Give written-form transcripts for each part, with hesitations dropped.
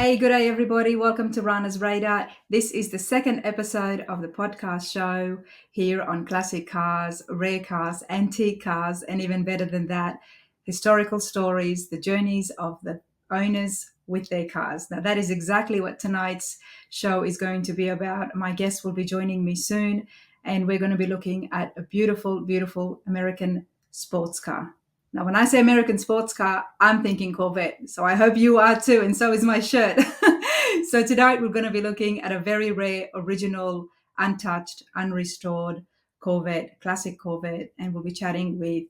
Hey, good day, everybody. Welcome to Ranas Radar. This is the second episode of the podcast show here on classic cars, rare cars, antique cars, and even better than that, historical stories, the journeys of the owners with their cars. Now, that is exactly what tonight's show is going to be about. My guest will be joining me soon, and we're going to be looking at a beautiful, beautiful American sports car. Now, when I say American sports car, I'm thinking Corvette. So I hope you are too, and so is my shirt. So tonight we're going to be looking at a very rare, original, untouched, unrestored Corvette, classic Corvette, and we'll be chatting with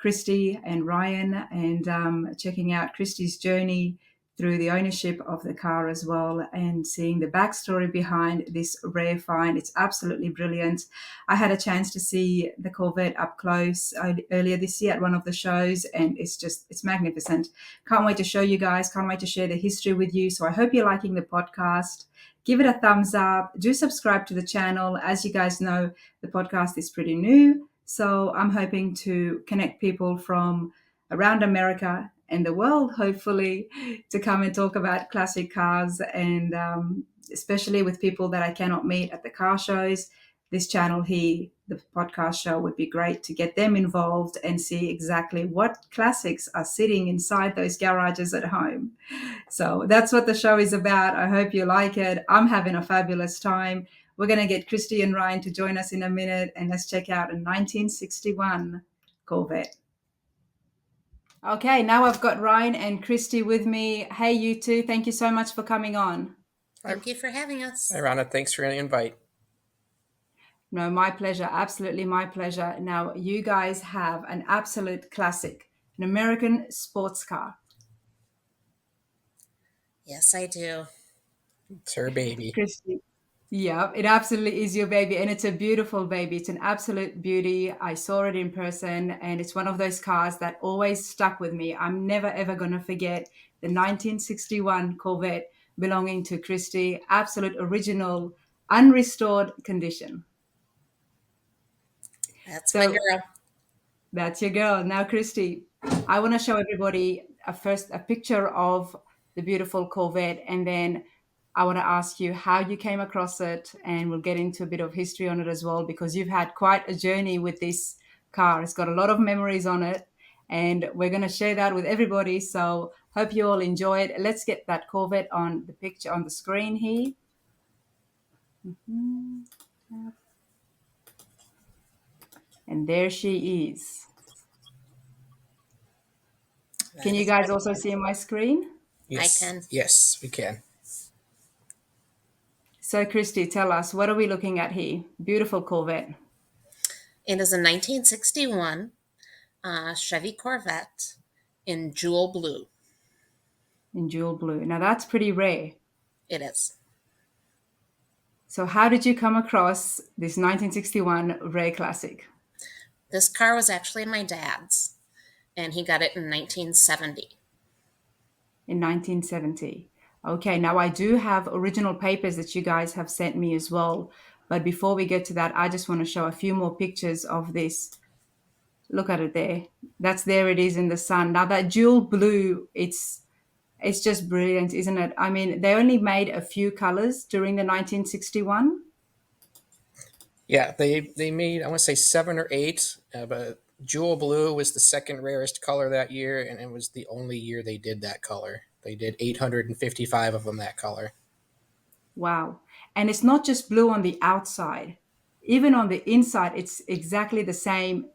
Kristi and Ryan and checking out Kristi's journey through the ownership of the car as well and seeing the backstory behind this rare find. It's absolutely brilliant. I had a chance to see the Corvette up close earlier this year at one of the shows, and it's magnificent. Can't wait to show you guys, can't wait to share the history with you. So I hope you're liking the podcast. Give it a thumbs up. Do subscribe to the channel. As you guys know, the podcast is pretty new. So I'm hoping to connect people from around America and the world, hopefully, to come and talk about classic cars and especially with people that I cannot meet at the car shows. This channel here, the podcast show, would be great to get them involved and see exactly what classics are sitting inside those garages at home. So that's what the show is about. I hope you like it. I'm having a fabulous time. We're going to get Kristi and Ryan to join us in a minute, and let's check out a 1961 Corvette. Okay, now I've got Ryan and Kristi with me. Hey, you two, thank you so much for coming on. Thank you for having us. Hi, Rana. Thanks for the invite. No, my pleasure. Absolutely my pleasure. Now, you guys have an absolute classic, an American sports car. Yes, I do. It's her baby. Kristi. Yeah, it absolutely is your baby, and it's a beautiful baby. It's an absolute beauty. I saw it in person, and it's one of those cars that always stuck with me. I'm never, ever going to forget the 1961 Corvette belonging to Kristi. Absolute original, unrestored condition. That's my girl. That's your girl. Now, Kristi, I want to show everybody a picture of the beautiful Corvette, and then I want to ask you how you came across it, and we'll get into a bit of history on it as well, because you've had quite a journey with this car. It's got a lot of memories on it, and we're going to share that with everybody. So hope you all enjoy it. Let's get that Corvette on the picture on the screen here. And there she is. Can you guys also see my screen? Yes. I can. Yes, we can. So, Kristi, tell us, what are we looking at here? Beautiful Corvette. It is a 1961 Chevy Corvette in jewel blue. In jewel blue. Now, that's pretty rare. It is. So how did you come across this 1961 rare classic? This car was actually my dad's, and he got it in 1970. In 1970. Okay, now I do have original papers that you guys have sent me as well. But before we get to that, I just want to show a few more pictures of this. Look at it there. There it is in the sun. Now that jewel blue, it's just brilliant, isn't it? I mean, they only made a few colors during the 1961. Yeah, they made, I want to say 7 or 8, but jewel blue was the second rarest color that year, and it was the only year they did that color. They did 855 of them that color. Wow. And it's not just blue on the outside. Even on the inside, it's exactly the same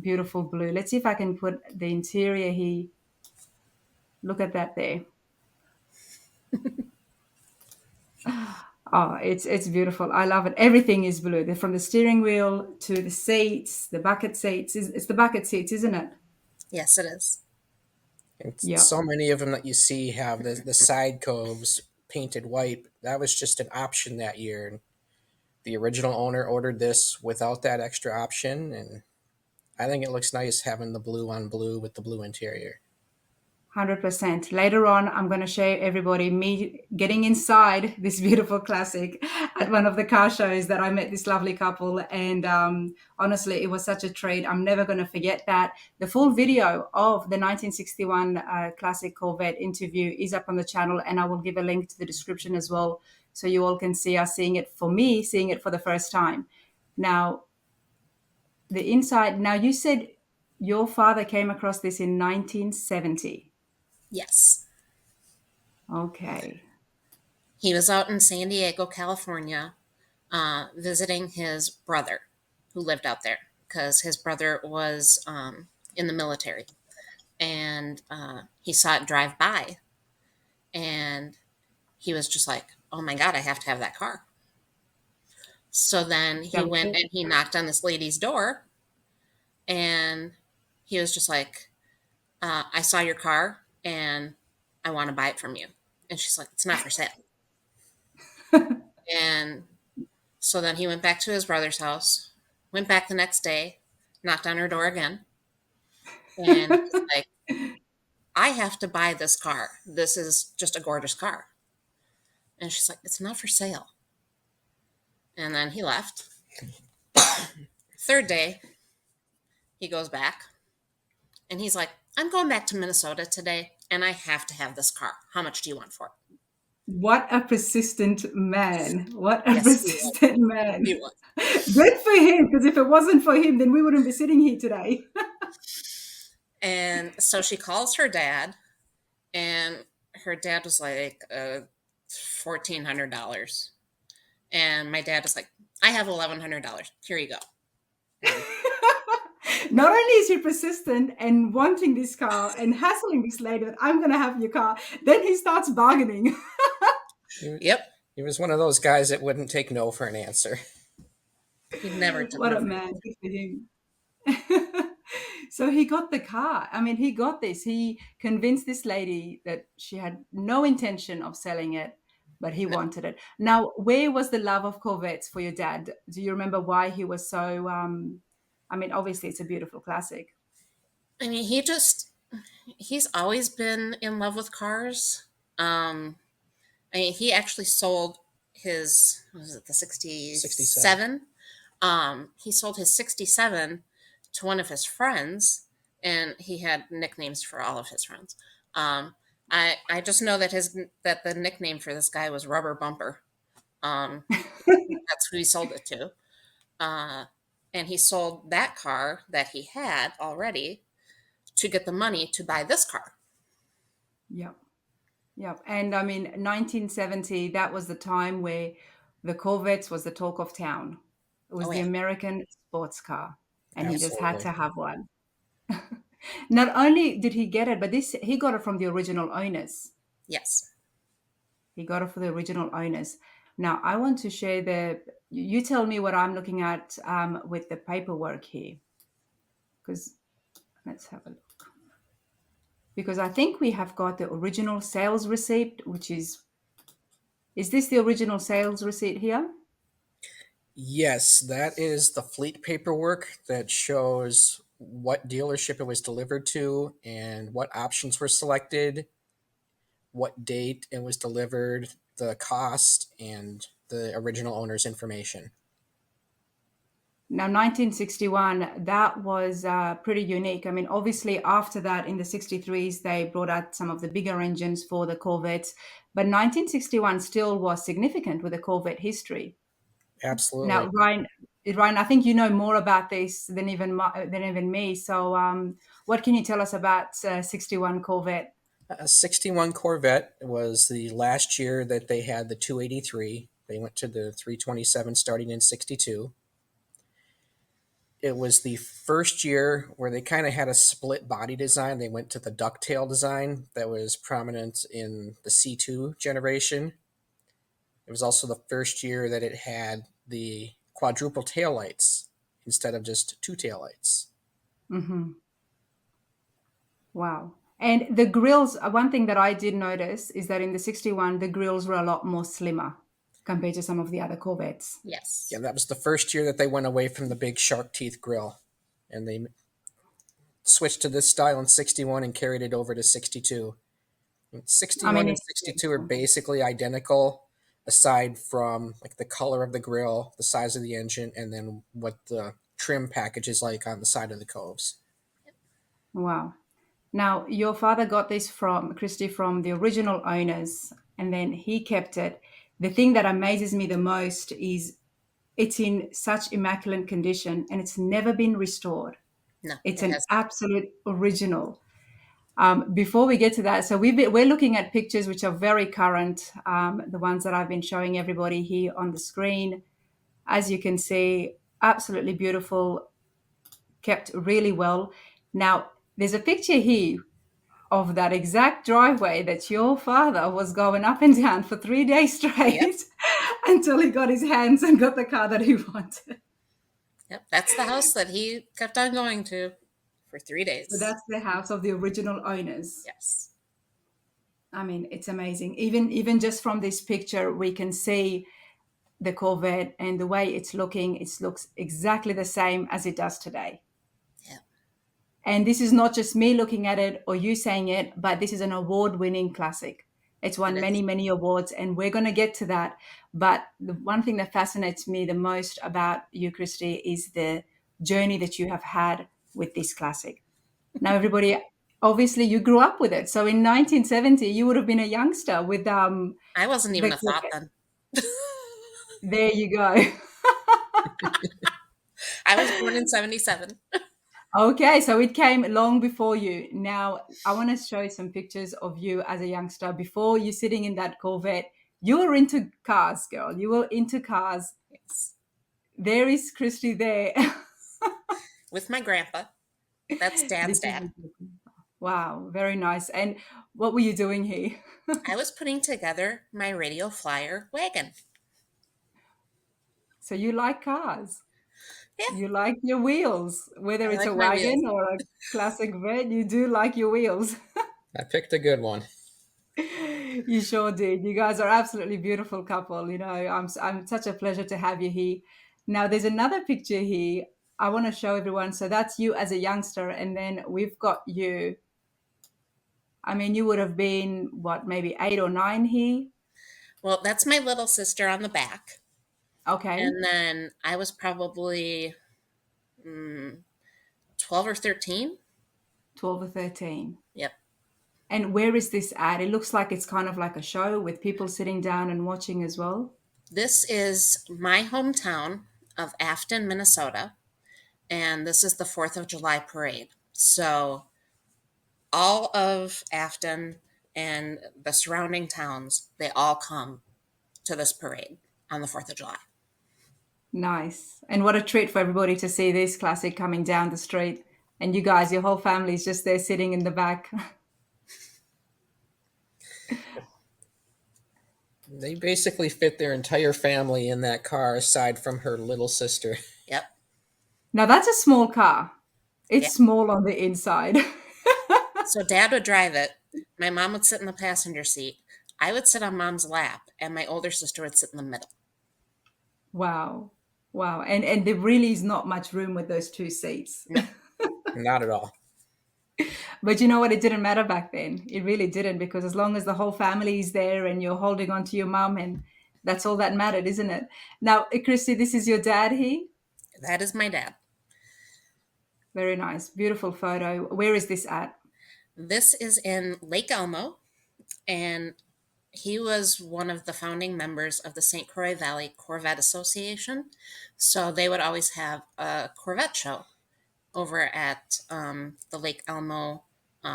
beautiful blue. Let's see if I can put the interior here. Look at that there. Oh, it's beautiful. I love it. Everything is blue. From the steering wheel to the seats, the bucket seats. It's the bucket seats, isn't it? Yes, it is. And Yeah. so many of them that you see have the side coves painted white. That was just an option that year. And the original owner ordered this without that extra option, and I think it looks nice having the blue on blue with the blue interior. 100%. Later on, I'm going to show everybody me getting inside this beautiful classic at one of the car shows that I met this lovely couple. And honestly, it was such a treat. I'm never going to forget that. The full video of the 1961 classic Corvette interview is up on the channel, and I will give a link to the description as well, so you all can see us seeing it for the first time. Now, the inside, now you said your father came across this in 1970. Yes. Okay. He was out in San Diego, California, visiting his brother who lived out there because his brother was in the military. And he saw it drive by. And he was just like, oh my God, I have to have that car. So then he went and he knocked on this lady's door. And he was just like, I saw your car and I want to buy it from you. And she's like, it's not for sale. And so then he went back to his brother's house, went back the next day, knocked on her door again. And he's like, I have to buy this car. This is just a gorgeous car. And she's like, it's not for sale. And then he left. Third day, he goes back and he's like, I'm going back to Minnesota today and I have to have this car. How much do you want for it? What a persistent man. What a Yes, persistent man. He was. Good for him, because if it wasn't for him, then we wouldn't be sitting here today. And so she calls her dad, and her dad was like, $1,400. And my dad was like, I have $1,100. Here you go. Not only is he persistent and wanting this car and hassling this lady that I'm going to have your car, then he starts bargaining. Yep. He was one of those guys that wouldn't take no for an answer. He never took What no a for man. Good for him. So he got the car. I mean, he got this. He convinced this lady that she had no intention of selling it, but he wanted it. Now, where was the love of Corvettes for your dad? Do you remember why he was so, I mean, obviously it's a beautiful classic. I mean, he's always been in love with cars. I mean, he actually sold his, what was it, the 67? He sold his 67 to one of his friends, and he had nicknames for all of his friends. I just know that the nickname for this guy was Rubber Bumper. That's who he sold it to. And he sold that car that he had already to get the money to buy this car. Yep. Yep. And I mean, 1970, that was the time where the Corvettes was the talk of town. It was the American sports car, and he just had to have one. Not only did he get it, but he got it from the original owners. Yes. He got it for the original owners. Now, I want to share you tell me what I'm looking at with the paperwork here. Because let's have a look. Because I think we have got the original sales receipt, which is this the original sales receipt here? Yes, that is the fleet paperwork that shows what dealership it was delivered to and what options were selected, what date it was delivered, the cost, and the original owner's information. Now, 1961, that was pretty unique. I mean, obviously, after that, in the 63s, they brought out some of the bigger engines for the Corvettes. But 1961 still was significant with the Corvette history. Absolutely. Now, Ryan, I think you know more about this than even me. So what can you tell us about 61 Corvette? 61 Corvette was the last year that they had the 283. They went to the 327 starting in 62. It was the first year where they kind of had a split body design. They went to the ducktail design that was prominent in the C2 generation. It was also the first year that it had the quadruple taillights instead of just two taillights. Mm-hmm. Wow. And the grills, one thing that I did notice is that in the 61, the grills were a lot more slimmer compared to some of the other Corvettes. Yes. Yeah, that was the first year that they went away from the big shark teeth grill. And switched to this style in 61 and carried it over to 62. And I 61 mean, and it's 62 are beautiful. basically identical, aside from like the color of the grill, the size of the engine, and then what the trim package is like on the side of the coves. Wow. Now, your father got this from Christy from the original owners, and then he kept it. The thing that amazes me the most is it's in such immaculate condition and it's never been restored. No, It's it an has not. absolute original. Before we get to that, so we're looking at pictures which are very current, the ones that I've been showing everybody here on the screen. As you can see, absolutely beautiful, kept really well. Now, there's a picture here of that exact driveway that your father was going up and down for 3 days Yep. straight until he got his hands and got the car that he wanted. Yep. That's the house that he kept on going to for 3 days. So that's the house of the original owners. Yes. I mean, it's amazing. Even just from this picture, we can see the Corvette and the way it's looking. It looks exactly the same as it does today. Yeah. And this is not just me looking at it or you saying it, but this is an award-winning classic. It's won It many, is. many awards, and we're going to get to that. But the one thing that fascinates me the most about you, Christy, is the journey that you have had with this classic. Now, everybody, obviously, you grew up with it. So in 1970, you would have been a youngster with I wasn't even the a thought Corvette. then. There you go. I was born in 77. Okay, so it came long before you. Now, I want to show some pictures of you as a youngster before you sitting in that Corvette. You were into cars, girl. You were into cars. Yes. There is Christy there. With my grandpa. That's Dad's This is dad. wow, very nice. And what were you doing here? I was putting together my radio flyer wagon. So you like cars. Yeah, You like your wheels, whether I it's like a my wheels. wagon or a classic vet, you do like your wheels. I picked a good one. You sure did. You guys are absolutely beautiful couple. You know, I'm such a pleasure to have you here. Now, there's another picture here I want to show everyone. So that's you as a youngster, and then we've got you. I mean, you would have been what, maybe 8 or 9 here. Well, that's my little sister on the back. Okay, And then I was probably 12 or 13. 12 or 13. Yep. And where is this at? It looks like it's kind of like a show with people sitting down and watching as well. This is my hometown of Afton, Minnesota. And this is the 4th of July parade. So all of Afton and the surrounding towns, they all come to this parade on the 4th of July. Nice. And what a treat for everybody to see this classic coming down the street. And you guys, your whole family is just there sitting in the back. They basically fit their entire family in that car, aside from her little sister. Yep. Now that's a small car. It's Yeah. small on the inside. So Dad would drive it. My mom would sit in the passenger seat. I would sit on Mom's lap, and my older sister would sit in the middle. Wow. Wow. And there really is not much room with those two seats. No. Not at all. But you know what? It didn't matter back then. It really didn't, because as long as the whole family is there and you're holding on to your mum, and that's all that mattered, isn't it? Now, Christy, this is your dad here. That is my dad. Very nice. Beautiful photo. Where is this at? This is in Lake Elmo, and he was one of the founding members of the St. Croix Valley Corvette Association. So they would always have a Corvette show over at the Lake Elmo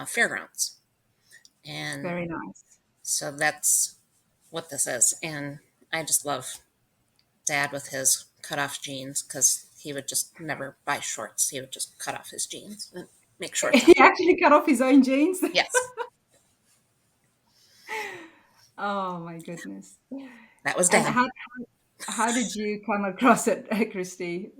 fairgrounds. And Very nice. so that's what this is. And I just love Dad with his cut off jeans, because he would just never buy shorts. He would just cut off his jeans and make shorts. He actually cut off his own jeans. Yes. Oh my goodness. That was And Dad. how did you come across it, Christy?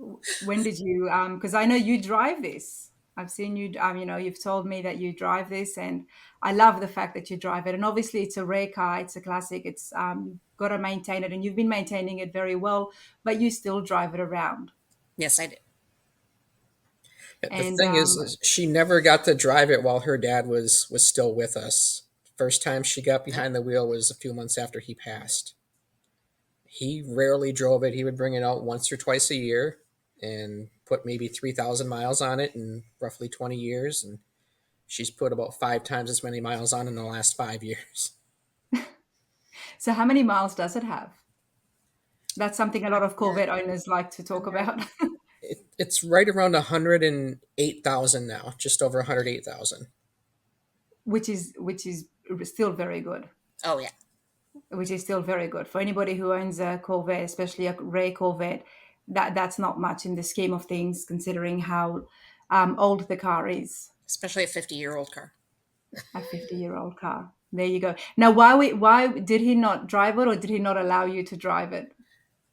When did you because I know you drive this. I've seen you you know, you've told me that you drive this, and I love the fact that you drive it. And obviously it's a rare car, it's a classic. It's got to maintain it, and you've been maintaining it very well, but you still drive it around. Yes, I do. The And thing is, she never got to drive it while her dad was still with us. First time she got behind the wheel was a few months after he passed. He rarely drove it. He would bring it out once or twice a year and put maybe 3,000 miles on it in roughly 20 years. And she's put about 5 times as many miles on in the last 5 years. so how many miles does it have? That's something a lot of Corvette owners like to talk about. It's right around 108,000 now, just over 108,000. which is still very good. Oh yeah. Which is still very good for anybody who owns a Corvette, especially a rare Corvette. That's not much in the scheme of things, considering how old the car is. Especially a 50-year-old car. A 50-year-old car. There you go. Now, why did he not drive it, or did he not allow you to drive it?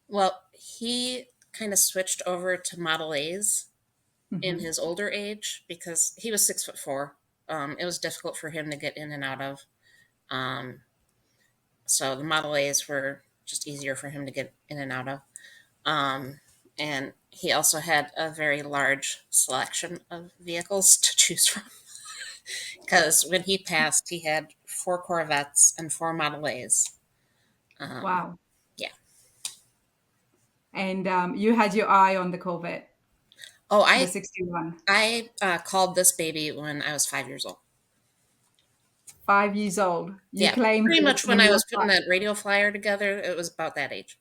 Well, he kind of switched over to Model A's in Mhm. his older age because he was 6'4". It was difficult for him to get in and out of. Um, so the Model A's were just easier for him to get in and out of. And he also had a very large selection of vehicles to choose from. Because when he passed, he had 4 Corvettes and 4 Model A's. Wow. Yeah. And you had your eye on the Corvette, Oh, the 61. I called this baby when I was 5 years old. 5 years old. You Yeah, claimed pretty it much when when I you were was putting that radio flyer together, it was about that age.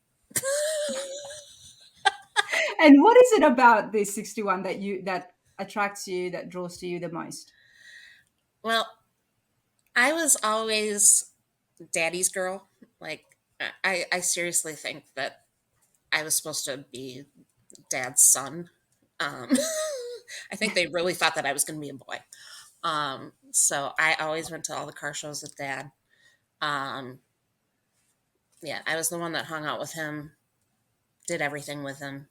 And what is it about this 61 that attracts you, that draws to you the most? Well, I was always daddy's girl. Like, I seriously think that I was supposed to be dad's son. Um, I think they really thought that I was going to be a boy. So I always went to all the car shows with dad. Um, yeah, I was the one that hung out with him, did everything with him.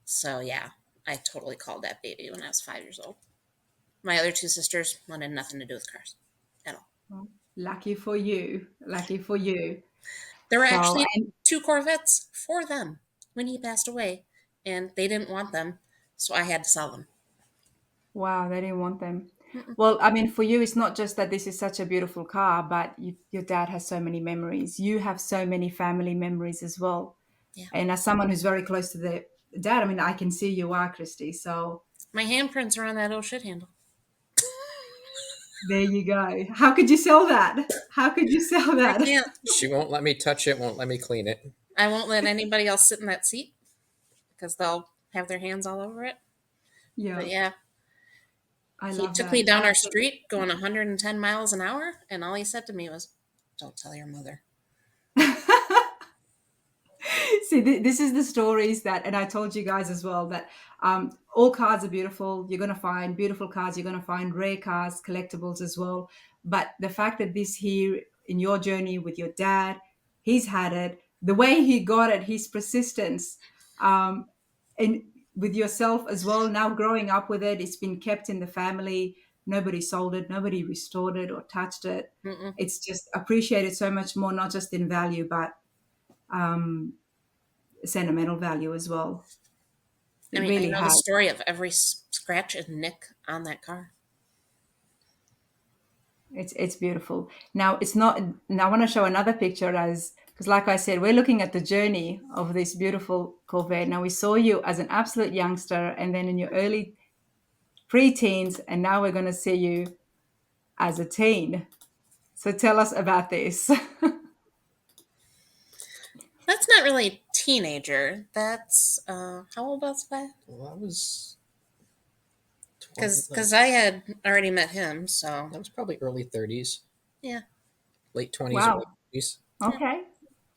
So yeah, I totally called that baby when I was 5 years old. My other 2 sisters wanted nothing to do with cars at all. Well, lucky for you. Lucky for you. There were So, actually and 2 Corvettes for them when he passed away, and they didn't want them, so I had to sell them. wow, they didn't want them. Mm-mm. Well, I mean, for you, it's not just that this is such a beautiful car, but your dad has so many memories. You have so many family memories as well. Yeah, And as someone who's very close to the dad, I mean, I can see you are, Christy. So my handprints are on that old shit handle. there you go. How could you sell that? How could you sell I that? can't. She won't let me touch it, won't let me clean it. I won't let anybody else sit in that seat because they'll have their hands all over it. Yeah, But yeah, I he love took me that. down our Absolutely. street going 110 miles an hour, and all he said to me was, "Don't tell your mother." See, this is the stories that, and I told you guys as well that all cars are beautiful. You're going to find beautiful cars. You're going to find rare cars, collectibles as well. But the fact that this here in your journey with your dad, he's had it, the way he got it, his persistence, um, and with yourself as well. Now growing up with it, it's been kept in the family. Nobody sold it. Nobody restored it or touched it. Mm-mm. It's just appreciated so much more, not just in value, but um, sentimental value as well. I It mean, I really know the has. story of every scratch and nick on that car. It's beautiful. Now it's not. Now I want to show another picture as because, like I said, we're looking at the journey of this beautiful Corvette. Now we saw you as an absolute youngster, and then in your early pre-teens, and now we're going to see you as a teen. So tell us about this. That's not really a teenager. That's how old was I? Well, that was Because I had already met him, so that was probably early 30s, yeah. late 20s, Wow. early 30s. Okay.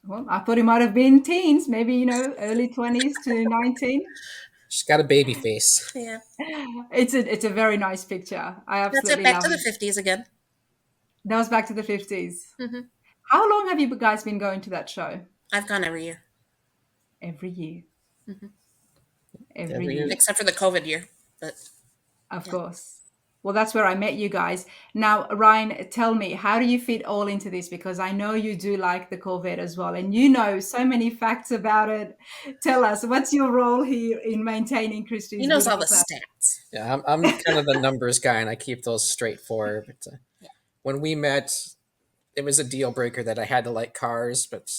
Well, I thought it might have been teens, maybe early 20s to 19. She's got a baby face. Yeah. It's a very nice picture. I That's it. absolutely Back love to the it. 50s again. That was back to the 50s. Hmm. How long have you guys been going to that show? I've gone every year, Every year. hmm Every Every year. year. except for the COVID year. But Of yeah. course. Well, that's where I met you guys. Now, Ryan, tell me, how do you fit all into this? Because I know you do like the Corvette as well, and you know so many facts about it. Tell us, what's your role here in maintaining He Christie's knows all beautiful the car? stats. Yeah, I'm kind of the numbers guy, and I keep those straight forward. But Yeah. when we met, it was a deal breaker that I had to like cars, but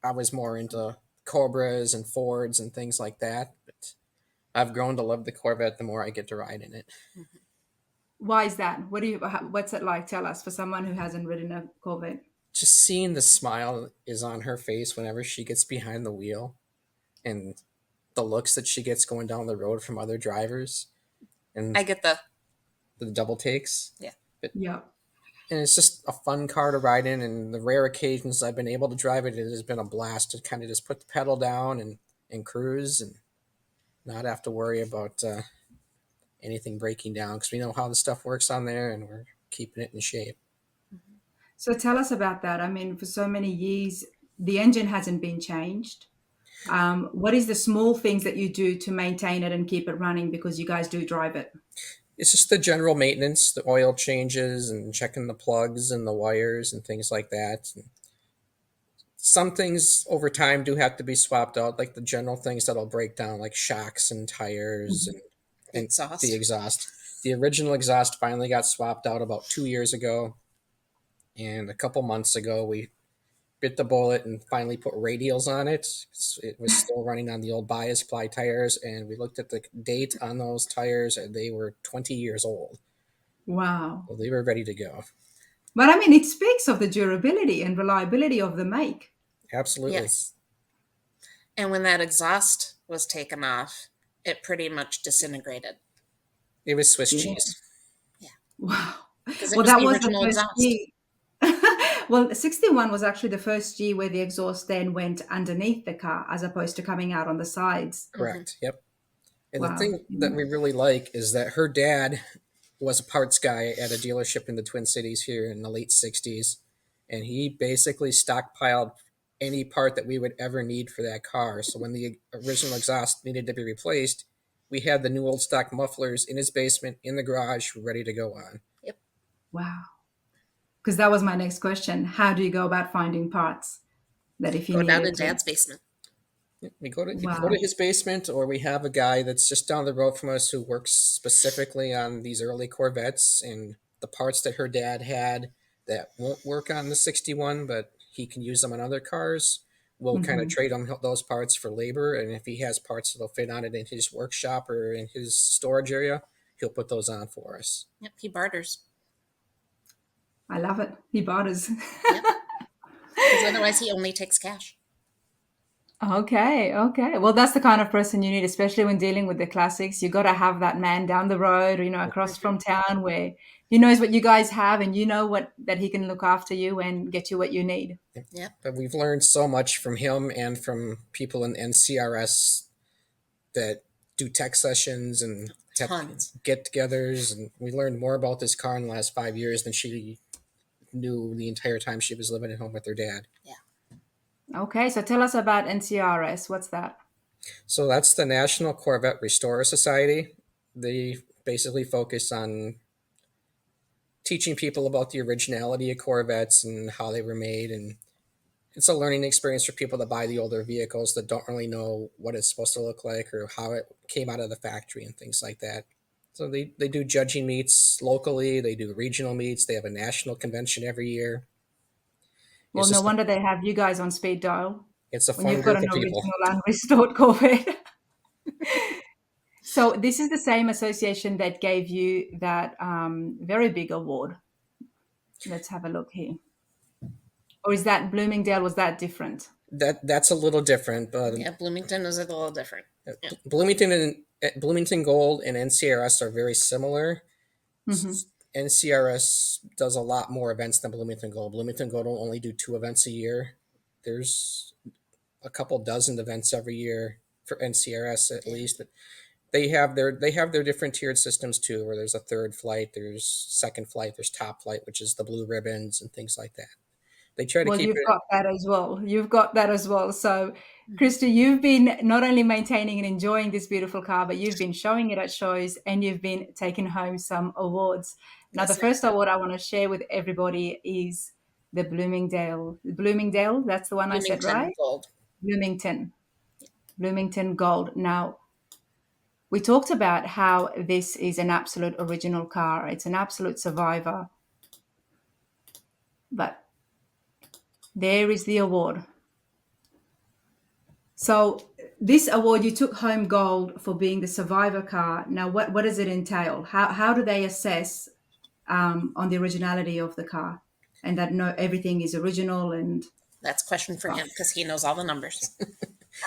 I was more into Cobras and Fords and things like that. But I've grown to love the Corvette the more I get to ride in it. Mhm. Why is that? What's it like? Tell us, for someone who hasn't ridden a Corvette. Just seeing the smile is on her face whenever she gets behind the wheel, and the looks that she gets going down the road from other drivers, and I get the the double takes. yeah. But Yeah. and it's just a fun car to ride in, and the rare occasions I've been able to drive it, it has been a blast to kind of just put the pedal down and cruise and not have to worry about anything breaking down because we know how the stuff works on there and we're keeping it in shape. Mhm. So tell us about that. I mean, for so many years, the engine hasn't been changed. What is the small things that you do to maintain it and keep it running because you guys do drive it? It's just the general maintenance, the oil changes and checking the plugs and the wires and things like that. And some things over time do have to be swapped out, like the general things that'll break down, like shocks and tires Mhm. The and the exhaust. exhaust. The original exhaust finally got swapped out about 2 years ago, and a couple months ago we bit the bullet and finally put radials on it. It was still running on the old bias ply tires, and we looked at the date on those tires, and they were 20 years old. Wow. So they were ready to go. But I mean, it speaks of the durability and reliability of the make. Absolutely. Yes. And when that exhaust was taken off, it pretty much disintegrated. It was Swiss Yeah. cheese. Yeah. Wow. Because it Well, was that the was the original first exhaust. G. Well, 61 was actually the first G where the exhaust then went underneath the car as opposed to coming out on the sides. Hmm. Correct. Yep. And the Wow. thing that we really like is that her dad was a parts guy at a dealership in the Twin Cities here in the late 60s. And he basically stockpiled any part that we would ever need for that car. So when the original exhaust needed to be replaced, we had the new old stock mufflers in his basement, in the garage, ready to go on. Yep. Wow. Because that was my next question. How do you go about finding parts that if you Go down needed in to? Dad's basement. We go to Wow. his basement, or we have a guy that's just down the road from us who works specifically on these early Corvettes and the parts that her dad had that won't work on the 61, but he can use them on other cars. We'll kind of Hmm. trade him those parts for labor, and if he has parts that'll fit on it in his workshop or in his storage area, he'll put those on for us. Yep. He barters. I love it. He barters. Yep. Because otherwise he only takes cash. Okay, okay. Well, that's the kind of person you need, especially when dealing with the classics. You got to have that man down the road, or, across Hmm. from town where he knows what you guys have and you know what that he can look after you and get you what you need. Yep. But we've learned so much from him and from people in NCRS that do tech sessions and have Tons. get-togethers, and we learned more about this car in the last 5 years than she knew the entire time she was living at home with her dad. Yeah. Okay, so tell us about NCRS. What's that? So that's the National Corvette Restorer Society. They basically focus on teaching people about the originality of Corvettes and how they were made, and it's a learning experience for people that buy the older vehicles that don't really know what it's supposed to look like or how it came out of the factory and things like that. So they do judging meets locally, they do regional meets, they have a national convention every year. Well, It's no just wonder they have you guys on speed dial it's a when fun you've got group an of people. original unrestored Corvette. So this is the same association that gave you that very big award. Let's have a look here. Or is that Bloomingdale? Was that different? That's a little different, but Yeah. Bloomington is a little different. Yeah. Bloomington Gold and NCRS are very similar. Hmm. NCRS does a lot more events than Bloomington Gold. Bloomington Gold will only do 2 events a year. There's a couple dozen events every year for NCRS at Yeah. least, but they have their different tiered systems too, where there's a third flight, there's second flight, there's top flight, which is the blue ribbons and things like that. They try to Well, keep you've it. got that as well. You've got that as well. So Kristi, you've been not only maintaining and enjoying this beautiful car, but you've been showing it at shows and you've been taking home some awards. Now, the Yes, first award I want to share with everybody is the Bloomingdale, that's the one I said, Bloomington right? Gold. Bloomington. Bloomington Gold. Now, we talked about how this is an absolute original car. It's an absolute survivor. But there is the award. So this award, you took home gold for being the survivor car. Now, what does it entail? How do they assess on the originality of the car, and that no everything is original? And That's a question for him because he knows all the numbers.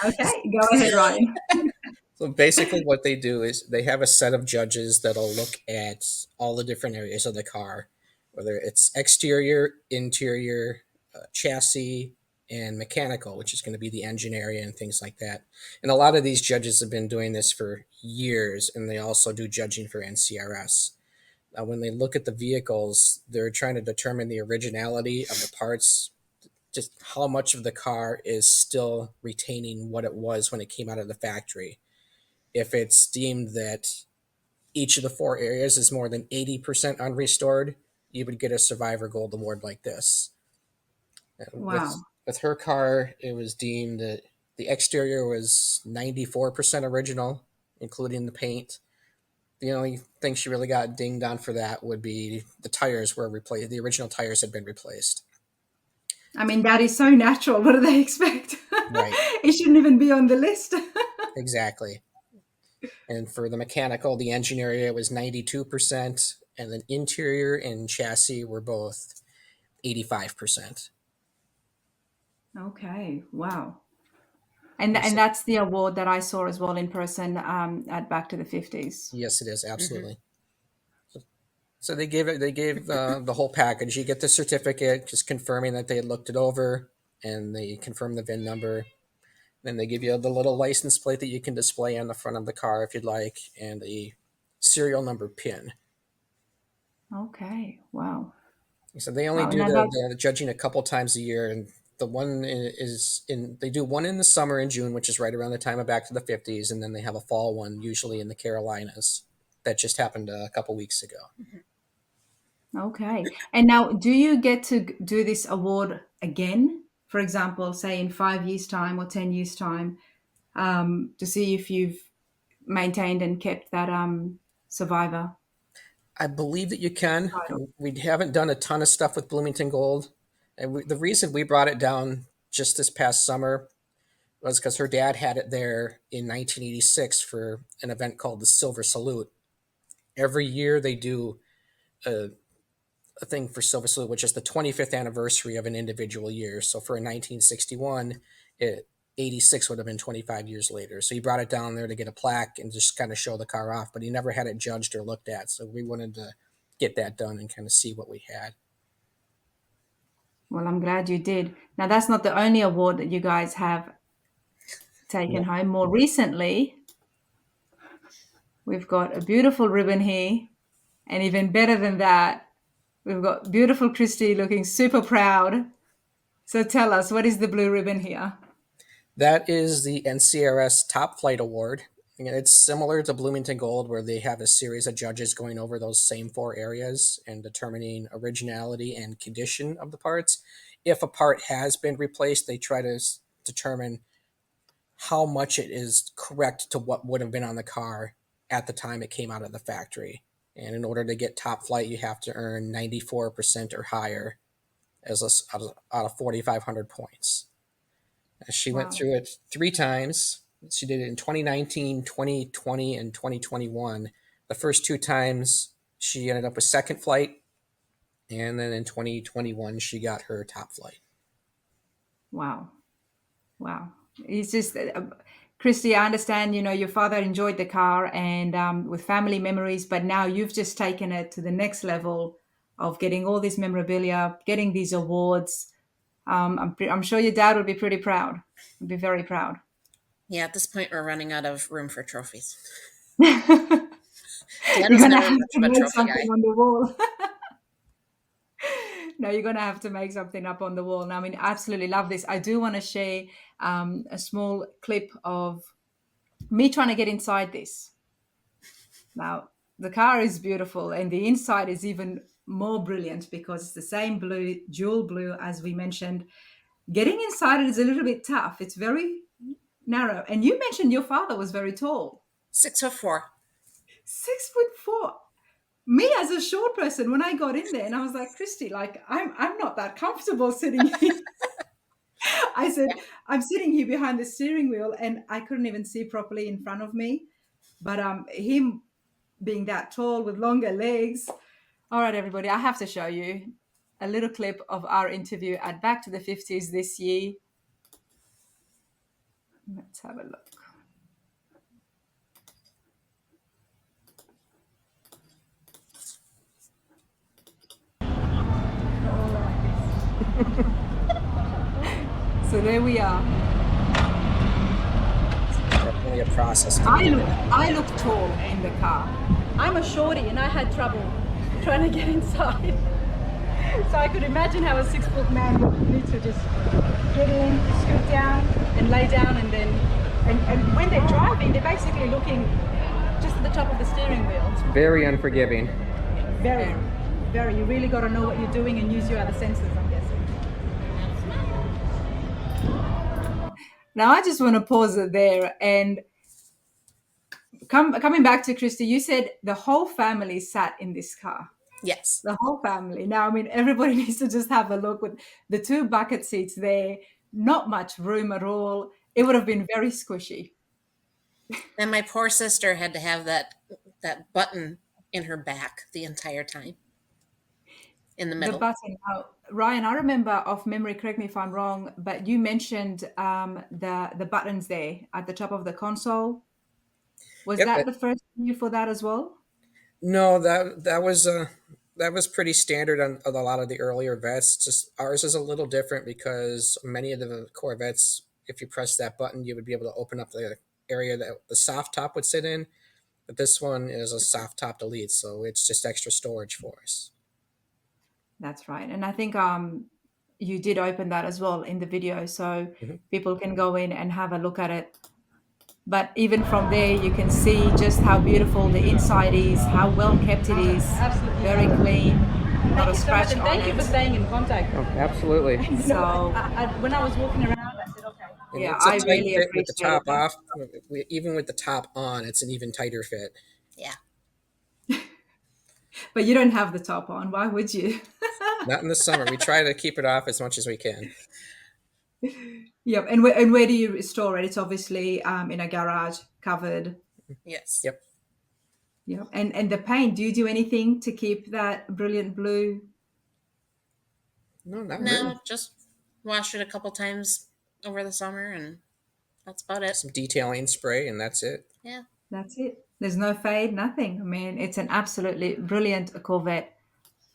okay, go ahead, Ryan. So basically, what they do is they have a set of judges that'll look at all the different areas of the car, whether it's exterior, interior, chassis, and mechanical, which is going to be the engine area and things like that. And a lot of these judges have been doing this for years, and they also do judging for NCRS. When they look at the vehicles, they're trying to determine the originality of the parts, just how much of the car is still retaining what it was when it came out of the factory. If it's deemed that each of the four areas is more than 80% unrestored, you would get a Survivor Gold Award like this. Wow. With her car, it was deemed that the exterior was 94% original, including the paint. The only thing she really got dinged on for that would be the tires were replaced. The original tires had been replaced. I mean, that is so natural. What do they expect? Right. It shouldn't even be on the list. Exactly. And for the mechanical, the engine area was 92%, and the interior and chassis were both 85%. Okay, wow. And that's the award that I saw as well in person at Back to the 50s. Yes, it is, absolutely. So they gave the whole package. You get the certificate, just confirming that they had looked it over, and they confirm the VIN number. Then they give you the little license plate that you can display on the front of the car if you'd like, and a serial number pin. Okay, wow. So they only Wow, do now the judging a couple times a year, and the one they do one in the summer in June, which is right around the time of Back to the 50s, and then they have a fall one usually in the Carolinas. That just happened a couple weeks ago. Okay. And now, do you get to do this award again? For example, say in 5 years' time or 10 years' time, to see if you've maintained and kept that survivor I believe that you can. title? We haven't done a ton of stuff with Bloomington Gold, and the reason we brought it down just this past summer was because her dad had it there in 1986 for an event called the Silver Salute. Every year they do a thing for Silver Salute, which is the 25th anniversary of an individual year. So for a 1961, 86 would have been 25 years later. So he brought it down there to get a plaque and just kind of show the car off, but he never had it judged or looked at. So we wanted to get that done and kind of see what we had. Well, I'm glad you did. Now, that's not the only award that you guys have taken home. More recently, we've got a beautiful ribbon here. And even better than that, we've got beautiful Kristi looking super proud. So tell us, what is the blue ribbon here? That is the NCRS Top Flight Award. And it's similar to Bloomington Gold, where they have a series of judges going over those same four areas and determining originality and condition of the parts. If a part has been replaced, they try to determine how much it is correct to what would have been on the car at the time it came out of the factory. And in order to get top flight, you have to earn 94% or higher out of 4,500 points. She went through it 3 times. She did it in 2019, 2020, and 2021. The first 2 times, she ended up with second flight. And then in 2021, she got her top flight. Wow. It's just, Kristi, I understand, your father enjoyed the car and with family memories, but now you've just taken it to the next level of getting all this memorabilia, getting these awards. I'm sure your dad would be pretty proud. Would be very proud. Yeah, at this point, we're running out of room for trophies. You're Dan was going to never have much to of a make trophy something guy. on the wall. No, you're going to have to make something up on the wall. Now, I mean, I absolutely love this. I do want to share a small clip of me trying to get inside this. Now, the car is beautiful, and the inside is even more brilliant because it's the same blue, jewel blue, as we mentioned. Getting inside it is a little bit tough. It's very narrow. And you mentioned your father was very tall. 6'4". 6'4". Me as a short person, when I got in there, and I was like, Kristi, like I'm not that comfortable sitting here. I said, I'm sitting here behind the steering wheel, and I couldn't even see properly in front of me. But him being that tall with longer legs. All right, everybody, I have to show you a little clip of our interview at Back to the 50s this year. Let's have a look. So there we are. Definitely a process. I look tall in the car. I'm a shorty, and I had trouble trying to get inside. So I could imagine how a 6-foot man would need to just get in, scoot down, and lay down, and then and when they're driving, they're basically looking just at the top of the steering wheel. It's very unforgiving. Very, very. You really got to know what you're doing and use your other senses, I'm guessing. Now, I just want to pause it there and coming back to Kristi, you said the whole family sat in this car. Yes. The whole family. Now, I mean, everybody needs to just have a look with the 2 bucket seats there. Not much room at all. It would have been very squishy. And my poor sister had to have that button in her back the entire time. In the middle. The button. Now, Ryan, I remember off memory, correct me if I'm wrong, but you mentioned the buttons there at the top of the console. Was that the first view for that as well? No, that was pretty standard on a lot of the earlier Vettes. Just ours is a little different because many of the Corvettes, if you press that button, you would be able to open up the area that the soft top would sit in. But this one is a soft top delete, so it's just extra storage for us. That's right. And I think you did open that as well in the video, so people can go in and have a look at it. But even from there, you can see just how beautiful the inside is, how well kept it is. Absolutely. Very clean, not a scratch on it. Thank you for staying in contact. Oh, absolutely. So When I was walking around, I said, okay. And yeah, it's a I tight really fit with the appreciate top that. off. Even with the top on, it's an even tighter fit. Yeah. But you don't have the top on. Why would you? Not in the summer. We try to keep it off as much as we can. Yep. And where do you store it? It's obviously in a garage, covered. Yes. Yep. Yep. And the paint, do you do anything to keep that brilliant blue? No, not No, really. just wash it a couple times over the summer, and that's about it. Some detailing spray, and that's it. Yeah. That's it. There's no fade, nothing. I mean, it's an absolutely brilliant Corvette.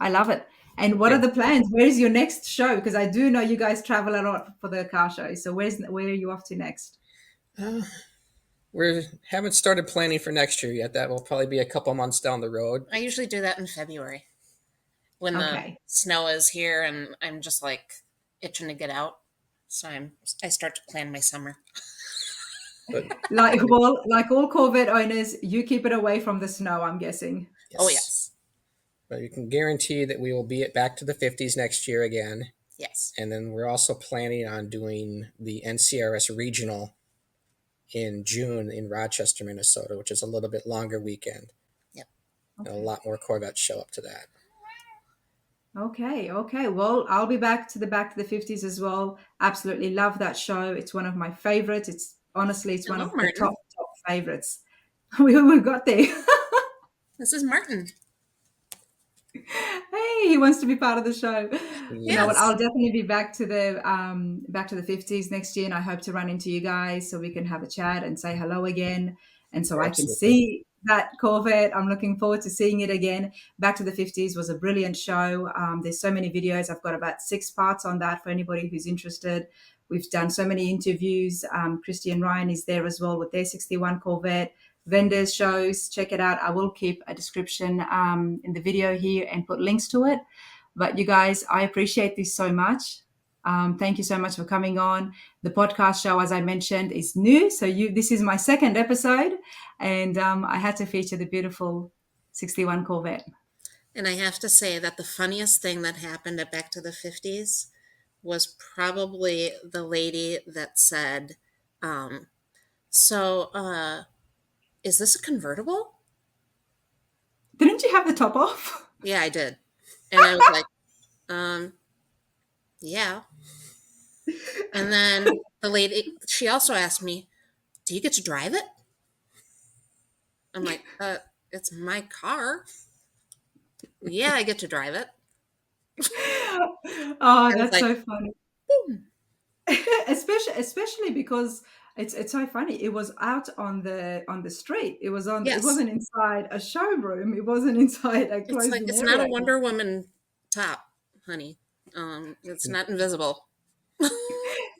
I love it. And what are the plans? Where's your next show? Because I do know you guys travel a lot for the car show. So where are you off to next? We haven't started planning for next year yet. That will probably be a couple months down the road. I usually do that in February when the snow is here and I'm just like itching to get out. So I start to plan my summer. But, like all Corvette owners, you keep it away from the snow, I'm guessing. yes. Oh, yes. But you can guarantee that we will be at Back to the 50s next year again. Yes. And then we're also planning on doing the NCRS Regional in June in Rochester, Minnesota, which is a little bit longer weekend. Yep. And a lot more Corvettes show up to that. Okay. Well, I'll be back to the 50s as well. Absolutely love that show. It's one of my favorites. It's one of the top favorites. We got there. This is Martin. Hey, he wants to be part of the show. Yes. You know what? I'll definitely be back to the 50s next year, and I hope to run into you guys so we can have a chat and say hello again, and so I can see that Corvette. I'm looking forward to seeing it again. Back to the 50s was a brilliant show. There's so many videos. I've got about 6 parts on that for anybody who's interested. We've done so many interviews. Kristi and Ryan is there as well with their 61 Corvette. Vendors shows, check it out. I will keep a description in the video here and put links to it. But you guys, I appreciate this so much. Thank you so much for coming on. The podcast show, as I mentioned, is new. So this is my second episode, and I had to feature the beautiful 61 Corvette. And I have to say that the funniest thing that happened at Back to the 50s was probably the lady that said, is this a convertible? Didn't you have the top off? Yeah, I did. And I was like, yeah. And then the lady, she also asked me, do you get to drive it? I'm like, it's my car. Yeah, I get to drive it. Oh, that's like, so funny. especially because it's so funny. It was out on the street. It was on. Yes. It wasn't inside a showroom. It wasn't inside a closed area. It's not a Wonder Woman top, honey. It's not invisible.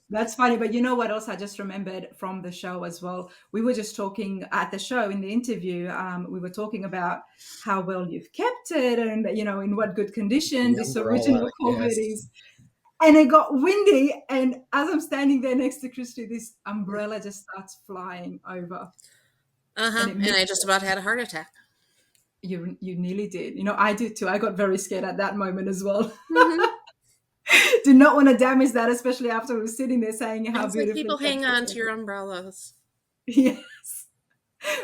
That's funny. But you know what else I just remembered from the show as well? We were just talking at the show in the interview. We were talking about how well you've kept it and, in what good condition The this umbrella, original Corvette yes. is. And it got windy. And as I'm standing there next to Kristi, this umbrella just starts flying over. And I just about had a heart attack. You nearly did. I did too. I got very scared at that moment as well. Mm-hmm. Did not want to damage that, especially after we were sitting there saying how beautiful. Like people hang on to your umbrellas. Yes.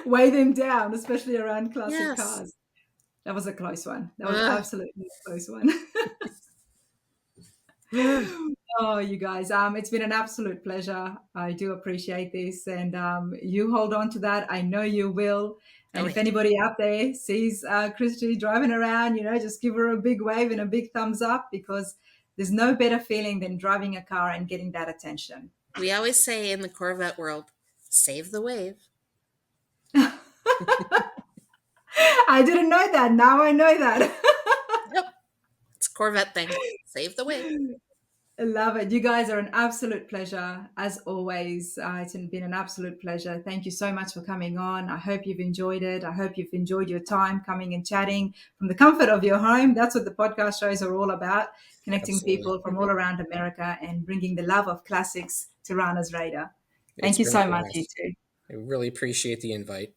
Weigh them down, especially around classic cars. That was a close one. That was absolutely a close one. Oh, you guys, it's been an absolute pleasure. I do appreciate this, and you hold on to that. I know you will. And if anybody out there sees Kristi driving around, just give her a big wave and a big thumbs up, because there's no better feeling than driving a car and getting that attention. We always say in the Corvette world, save the wave. I didn't know that. Now I know that. Yep. It's a Corvette thing. Save the wave. I love it. You guys are an absolute pleasure, as always. It's been an absolute pleasure. Thank you so much for coming on. I hope you've enjoyed it. I hope you've enjoyed your time coming and chatting from the comfort of your home. That's what the podcast shows are all about, connecting people from all around America and bringing the love of classics to Ranas Radar. Thank you so much, you two. I really appreciate the invite.